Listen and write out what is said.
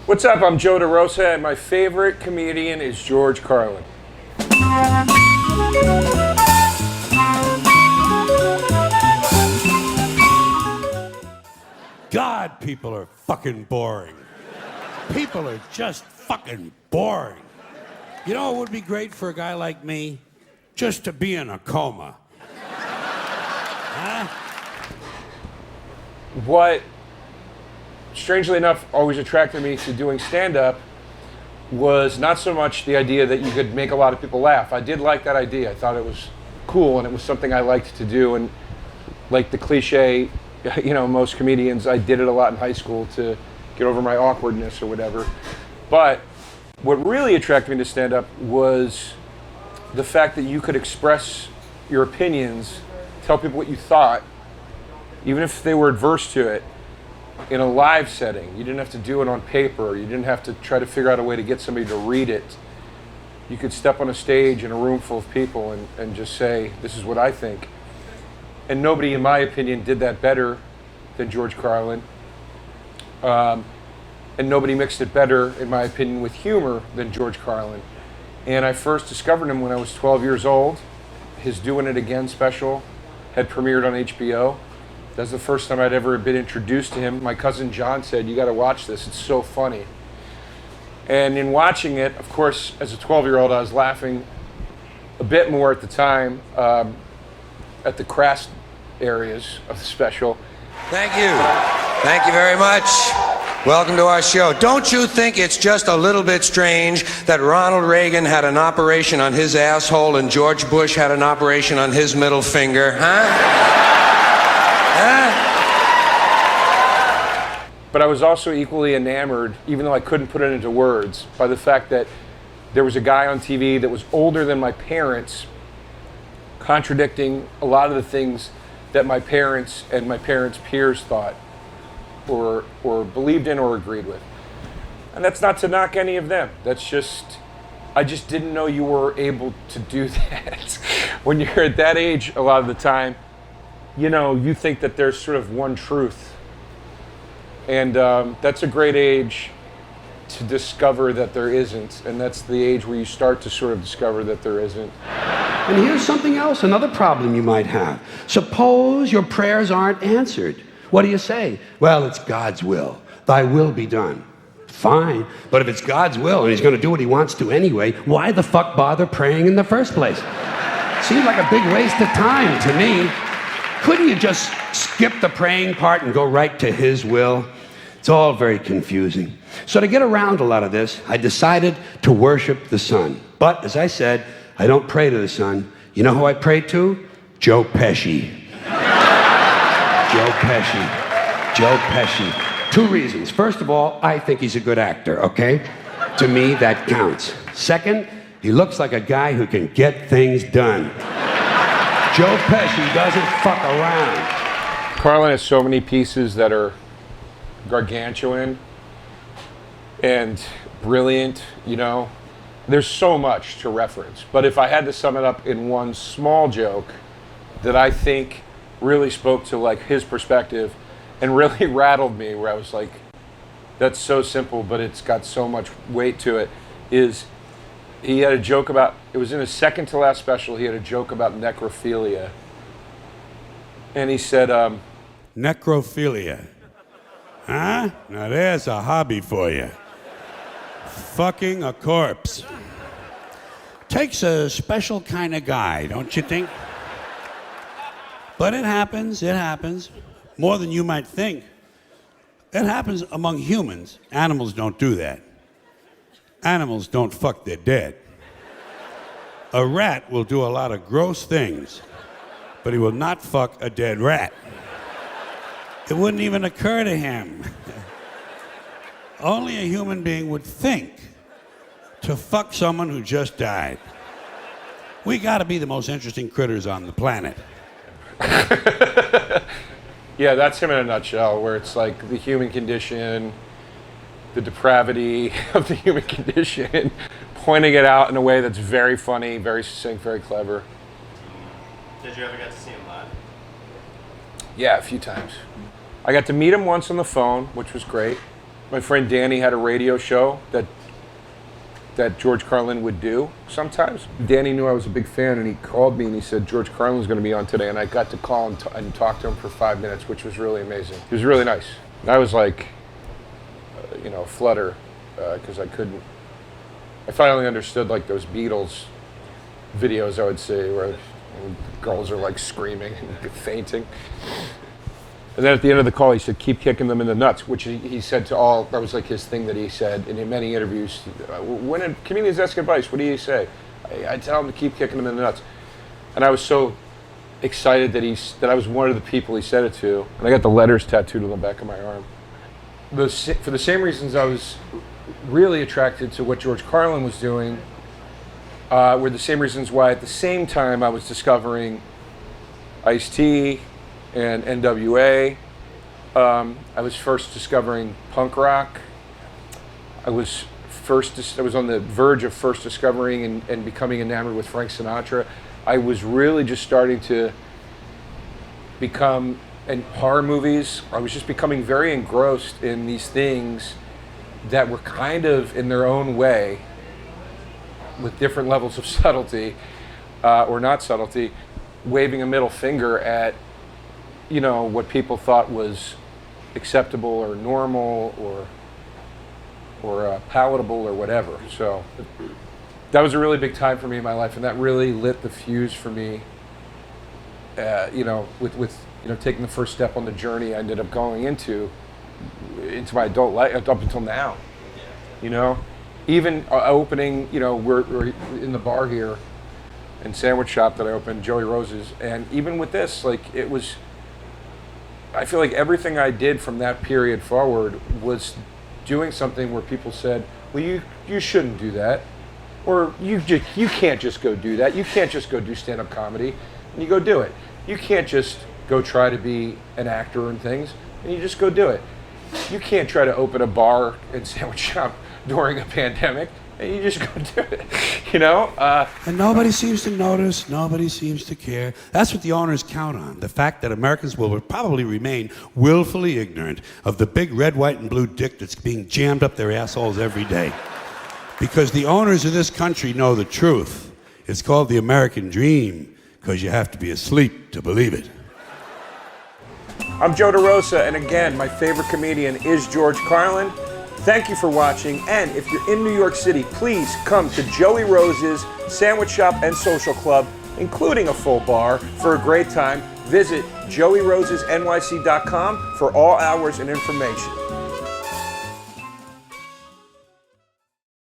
What's up? I'm Joe DeRosa, and my favorite comedian is Ceorge Carlin. God, people are fucking boring. People are just fucking boring. You know, it would be great for a guy like me just to be in a coma. Huh? What, strangely enough, always attracted me to doing stand-up was not so much the idea that you could make a lot of people laugh. I did like that idea. I thought it was cool, and it was something I liked to do. And like the cliche, you know, most comedians, I did it a lot in high school to get over my awkwardness or whatever. But what really attracted me to stand-up was the fact that you could express your opinions, tell people what you thought, even if they were adverse to it, in a live setting. You didn't have to do it on paper. You didn't have to try to figure out a way to get somebody to read it. You could step on a stage in a room full of people and just say, this is what I think. And nobody, in my opinion, did that better than Ceorge Carlin. And nobody mixed it better, in my opinion, with humor than Ceorge Carlin. And I first discovered him when I was 12 years old. His Doing It Again special had premiered on HBO. That's the first time I'd ever been introduced to him. My cousin John said, you gotta watch this, it's so funny. And in watching it, of course, as a 12-year-old, I was laughing a bit more at the time at the crass areas of the special. Thank you. Thank you very much. Welcome to our show. Don't you think it's just a little bit strange that Ronald Reagan had an operation on his asshole and George Bush had an operation on his middle finger, huh? But I was also equally enamored, even though I couldn't put it into words, by the fact that there was a guy on TV that was older than my parents, contradicting a lot of the things that my parents and my parents' peers thought or believed in or agreed with. And that's not to knock any of them. That's just, I just didn't know you were able to do that. When you're at that age, a lot of the time, you know, you think that there's sort of one truth. And that's a great age to discover that there isn't. And that's the age where you start to sort of discover that there isn't. And here's something else, another problem you might have. Suppose your prayers aren't answered. What do you say? Well, it's God's will. Thy will be done. Fine. But if it's God's will and he's going to do what he wants to anyway, why the fuck bother praying in the first place? Seems like a big waste of time to me. Couldn't you just skip the praying part and go right to his will? It's all very confusing. So to get around a lot of this, I decided to worship the sun. But as I said, I don't pray to the sun. You know who I pray to? Joe Pesci. Joe Pesci. Joe Pesci. Two reasons. First of all, I think he's a good actor, okay? To me, that counts. Second, he looks like a guy who can get things done. Joe Pesci doesn't fuck around. Carlin has so many pieces that are gargantuan and brilliant, you know. There's so much to reference. But if I had to sum it up in one small joke that I think really spoke to like his perspective and really rattled me, where I was like, that's so simple, but it's got so much weight to it, is he had a joke about, it was in his second to last special, he had a joke about necrophilia. And he said, Necrophilia. Huh? Now there's a hobby for you. Fucking a corpse. Takes a special kind of guy, don't you think? But it happens. More than you might think. It happens among humans. Animals don't do that. Animals don't fuck their dead. A rat will do a lot of gross things, but he will not fuck a dead rat. It wouldn't even occur to him. Only a human being would think to fuck someone who just died. We gotta be the most interesting critters on the planet. yeah, that's him in a nutshell, where it's like the human condition, the depravity of the human condition, pointing it out in a way that's very funny, very succinct, very clever. Did you ever get to see him live? Yeah, a few times. I got to meet him once on the phone, which was great. My friend Danny had a radio show that Ceorge Carlin would do sometimes. Danny knew I was a big fan, and he called me and he said, Ceorge Carlin's going to be on today, and I got to call and talk to him for 5 minutes, which was really amazing. He was really nice. And I was like, flutter, because I finally understood like those Beatles videos I would see where girls are like screaming and fainting. And then at the end of the call, he said, keep kicking them in the nuts, which he said to all, that was like his thing that he said in many interviews. When comedians ask advice, what do you say? I tell them to keep kicking them in the nuts. And I was so excited that I was one of the people he said it to. And I got the letters tattooed on the back of my arm. For the same reasons I was really attracted to what Ceorge Carlin was doing, were the same reasons why at the same time I was discovering Ice-T and NWA. I was first discovering punk rock. I was on the verge of first discovering and becoming enamored with Frank Sinatra. I was really just starting to become, in horror movies, I was just becoming very engrossed in these things that were kind of in their own way, with different levels of subtlety, or not subtlety, waving a middle finger at what people thought was acceptable or normal or palatable or whatever. So that was a really big time for me in my life, and that really lit the fuse for me. With taking the first step on the journey I ended up going into my adult life up until now. Even opening, we're in the bar here and sandwich shop that I opened, Joey Rose's, and even with this, I feel like everything I did from that period forward was doing something where people said, well, you shouldn't do that, or you can't just go do that. You can't just go do stand-up comedy, and you go do it. You can't just go try to be an actor and things, and you just go do it. You can't try to open a bar and sandwich shop during a pandemic, and you just go do it, And nobody seems to notice, nobody seems to care. That's what the owners count on, the fact that Americans will probably remain willfully ignorant of the big red, white, and blue dick that's being jammed up their assholes every day. Because the owners of this country know the truth. It's called the American dream, because you have to be asleep to believe it. I'm Joe DeRosa, and again, my favorite comedian is Ceorge Carlin. Thank you for watching, and if you're in New York City, please come to Joey Rose's Sandwich Shop and Social Club, including a full bar, for a great time. Visit joeyrosesnyc.com for all hours and information.